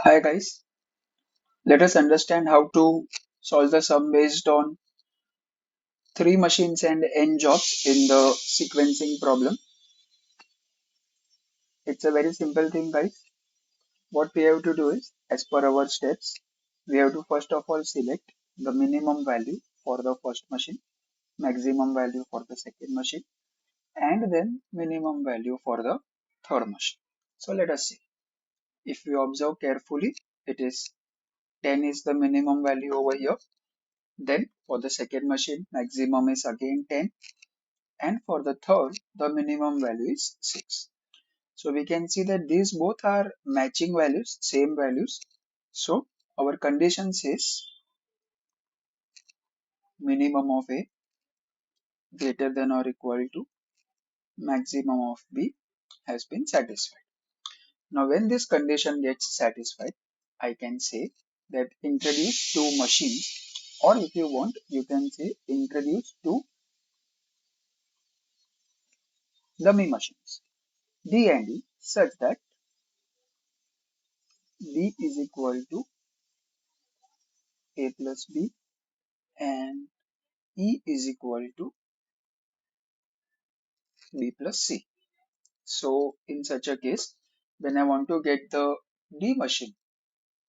Hi guys, let us understand how to solve the sum based on three machines and n jobs in the sequencing problem. It's a very simple thing guys. What we have to do is, as per our steps, we have to first of all select the minimum value for the first machine, maximum value for the second machine, and then minimum value for the third machine. So let us see. If we observe carefully, it is 10 is the minimum value over here. Then for the second machine, maximum is again 10, and for the third the minimum value is 6. So we can see that these both are matching values, same values. So our condition says minimum of A greater than or equal to maximum of B has been satisfied. Now when this condition gets satisfied, I can say that introduce two machines, or if you want you can say introduce two dummy machines D and E such that D is equal to A plus B and E is equal to B plus C. So in such a case, when I want to get the D machine,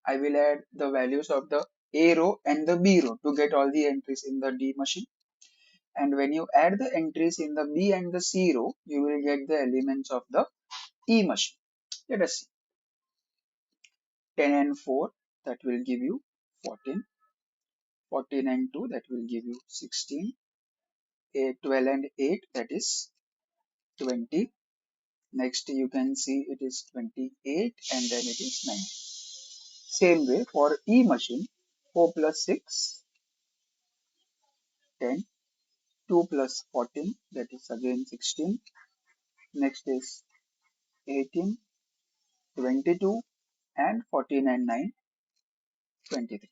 I will add the values of the A row and the B row to get all the entries in the D machine. And when you add the entries in the B and the C row, you will get the elements of the E machine. Let us see. 10 and 4, that will give you 14. 14 and 2, that will give you 16. 12 and 8, that is 20. Next you can see it is 28 and then it is 90. Same way for E machine, 4 plus 6, 10, 2 plus 14, that is again 16. Next is 18, 22 and 14 and 9, 23.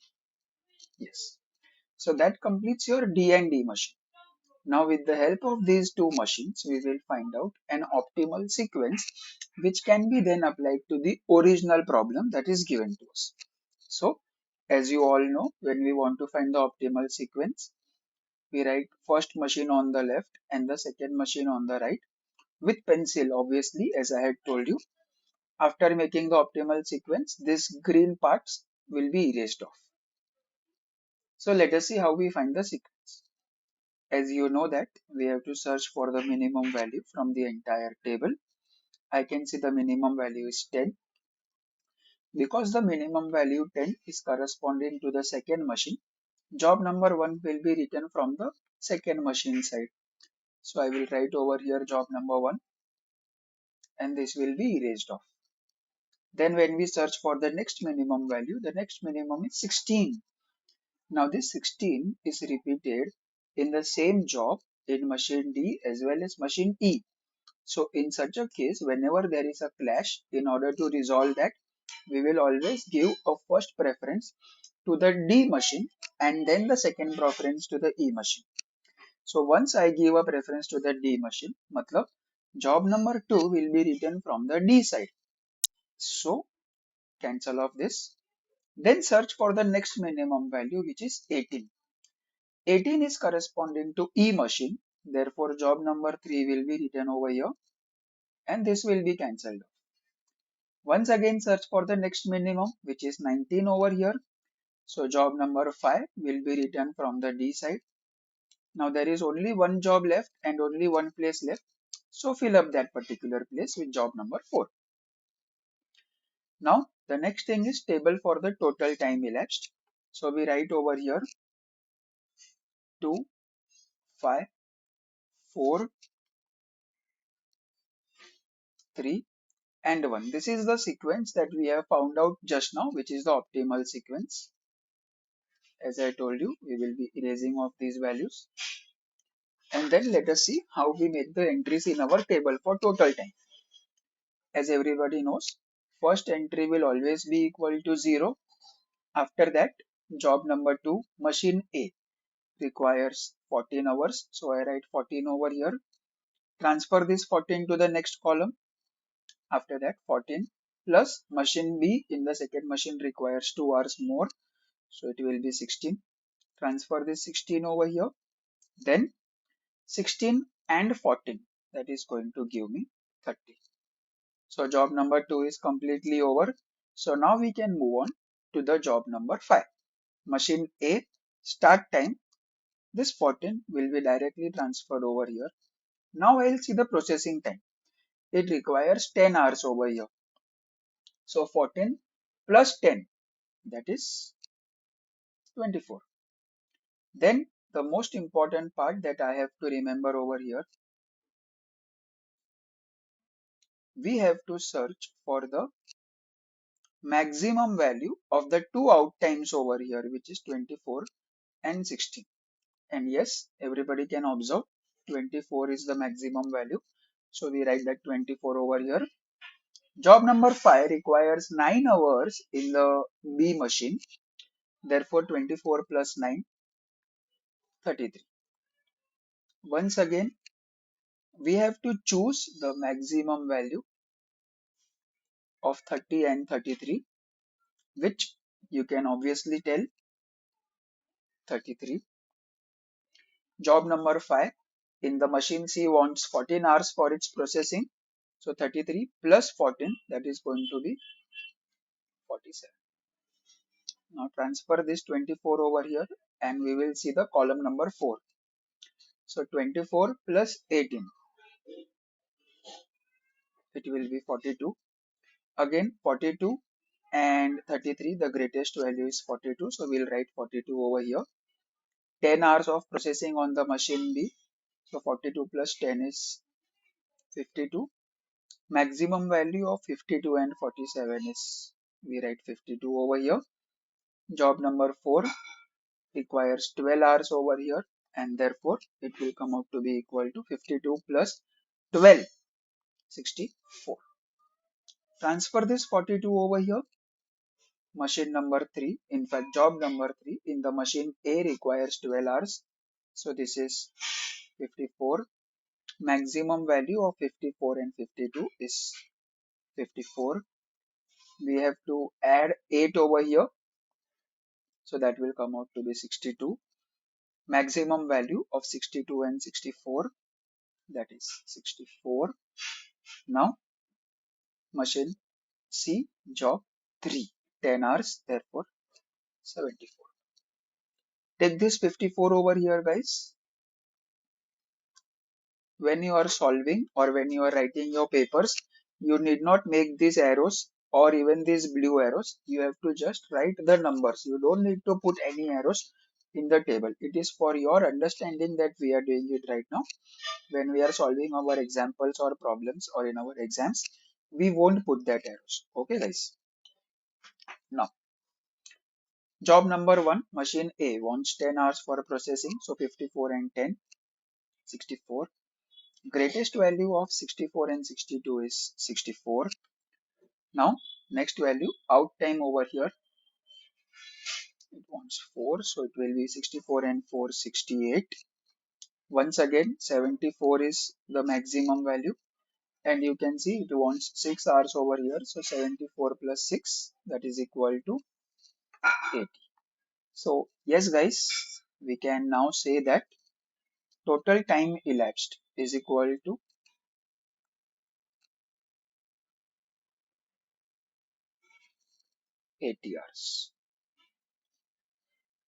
Yes. So that completes your D and D machine. Now with the help of these two machines, we will find out an optimal sequence which can be then applied to the original problem that is given to us. So as you all know, when we want to find the optimal sequence, we write first machine on the left and the second machine on the right with pencil, obviously, as I had told you. After making the optimal sequence, these green parts will be erased off. So let us see how we find the sequence. As you know that we have to search for the minimum value from the entire table. I can see the minimum value is 10. Because the minimum value 10 is corresponding to the second machine, job number 1 will be written from the second machine side. So I will write over here job number 1 and this will be erased off. Then when we search for the next minimum value, the next minimum is 16. Now this 16 is repeated in the same job in machine D as well as machine E. So in such a case, whenever there is a clash, in order to resolve that, we will always give a first preference to the D machine and then the second preference to the E machine. So once I give a preference to the D machine, matlab job number 2 will be written from the D side. So cancel off this. Then search for the next minimum value which is 18. 18 is corresponding to E machine. Therefore job number 3 will be written over here and this will be cancelled. Once again search for the next minimum which is 19 over here. So job number 5 will be written from the D side. Now there is only one job left and only one place left. So fill up that particular place with job number 4. Now the next thing is table for the total time elapsed. So we write over here 2, 5, 4, 3 and 1. This is the sequence that we have found out just now, which is the optimal sequence. As I told you, we will be erasing off these values. And then let us see how we make the entries in our table for total time. As everybody knows, first entry will always be equal to 0. After that, job number 2, machine A, requires 14 hours. So I write 14 over here. Transfer this 14 to the next column. After that 14 plus machine B in the second machine requires 2 hours more. So it will be 16. Transfer this 16 over here. Then 16 and 14, that is going to give me 30. So job number 2 is completely over. So now we can move on to the job number 5. Machine A start time. This 14 will be directly transferred over here. Now I'll see the processing time. It requires 10 hours over here. So 14 plus 10, that is 24. Then the most important part that I have to remember over here, we have to search for the maximum value of the two out times over here, which is 24 and 16. And yes, everybody can observe 24 is the maximum value. So we write that 24 over here. Job number 5 requires 9 hours in the B machine. Therefore 24 plus 9, 33. Once again, we have to choose the maximum value of 30 and 33, which you can obviously tell 33. Job number 5, in the machine C wants 14 hours for its processing. So 33 plus 14, that is going to be 47. Now transfer this 24 over here and we will see the column number 4. So 24 plus 18, it will be 42. Again 42 and 33, the greatest value is 42. So we'll write 42 over here. 10 hours of processing on the machine B. So 42 plus 10 is 52. Maximum value of 52 and 47 is, we write 52 over here. Job number 4 requires 12 hours over here and therefore it will come out to be equal to 52 plus 12, 64. Transfer this 42 over here. Machine number 3, in fact job number 3 in the machine A requires 12 hours. So this is 54. Maximum value of 54 and 52 is 54. We have to add 8 over here. So that will come out to be 62. Maximum value of 62 and 64, that is 64. Now machine C job 3, 10 hours, therefore 74. Take this 54 over here guys. When you are solving or when you are writing your papers, you need not make these arrows or even these blue arrows. You have to just write the numbers. You don't need to put any arrows in the table. It is for your understanding that we are doing it right now. When we are solving our examples or problems or in our exams, we won't put that arrows. Okay guys. Now job number 1, machine A wants 10 hours for processing. So 54 and 10, 64. Greatest value of 64 and 62 is 64. Now next value, out time over here, it wants 4, so it will be 64 and 4, 68. Once again 74 is the maximum value and you can see it wants 6 hours over here. So 74 plus 6, that is equal to 80. So yes guys, we can now say that total time elapsed is equal to 80 hours.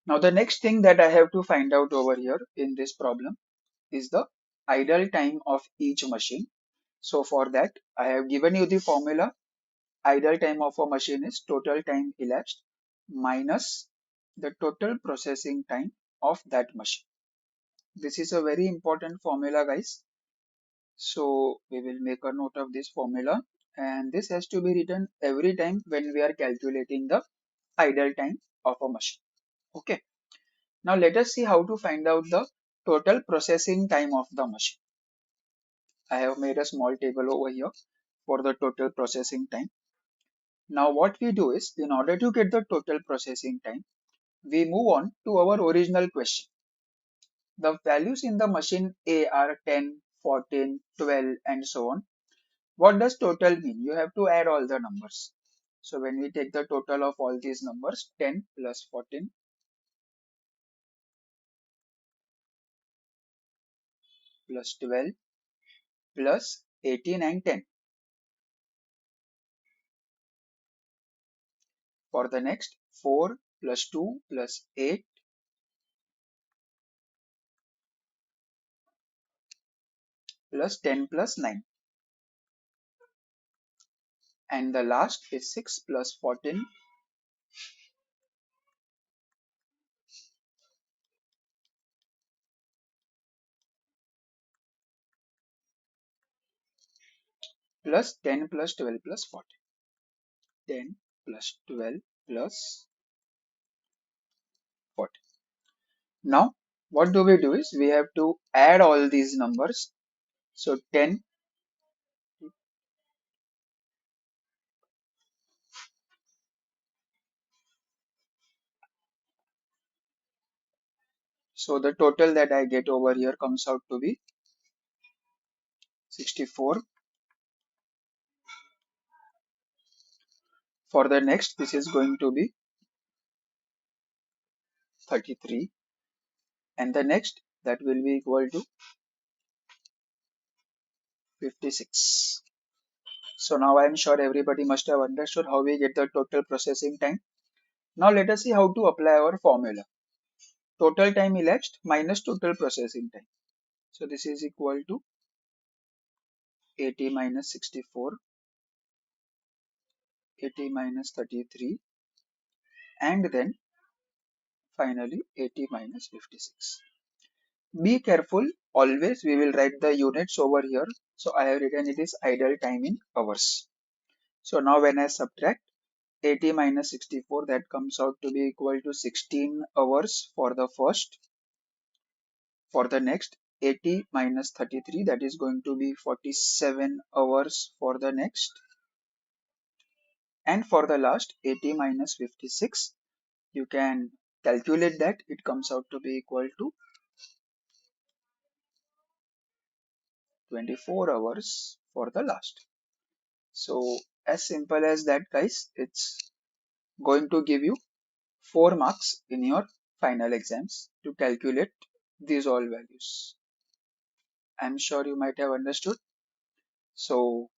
Now the next thing that I have to find out over here in this problem is the idle time of each machine. So for that I have given you the formula. Idle time of a machine is total time elapsed minus the total processing time of that machine. This is a very important formula guys. So we will make a note of this formula and this has to be written every time when we are calculating the idle time of a machine. Okay. Now let us see how to find out the total processing time of the machine. I have made a small table over here for the total processing time. Now what we do is, in order to get the total processing time, we move on to our original question. The values in the machine A are 10, 14, 12 and so on. What does total mean? You have to add all the numbers. So when we take the total of all these numbers, 10 plus 14 plus 12 plus 18 and 10. For the next, 4 plus 2 plus 8 plus 10 plus 9. And the last is 6 plus 14 plus 10 plus 12 plus 14. 10 plus 12 plus 14. Now, what do? Is we have to add all these numbers. So 10, so the total that I get over here comes out to be 64. For the next, this is going to be 33. And the next, that will be equal to 56. So now I am sure everybody must have understood how we get the total processing time. Now let us see how to apply our formula. Total time elapsed minus total processing time. So this is equal to 80 minus 64, 80 minus 33, and then finally 80 minus 56. Be careful, always we will write the units over here. So I have written it is idle time in hours. So now when I subtract 80 minus 64, that comes out to be equal to 16 hours for the first. For the next, 80 minus 33, that is going to be 47 hours for the next. And for the last, 80 minus 56, you can calculate that. It comes out to be equal to 24 hours for the last. So as simple as that, guys. It's going to give you 4 marks in your final exams to calculate these all values. I'm sure you might have understood. So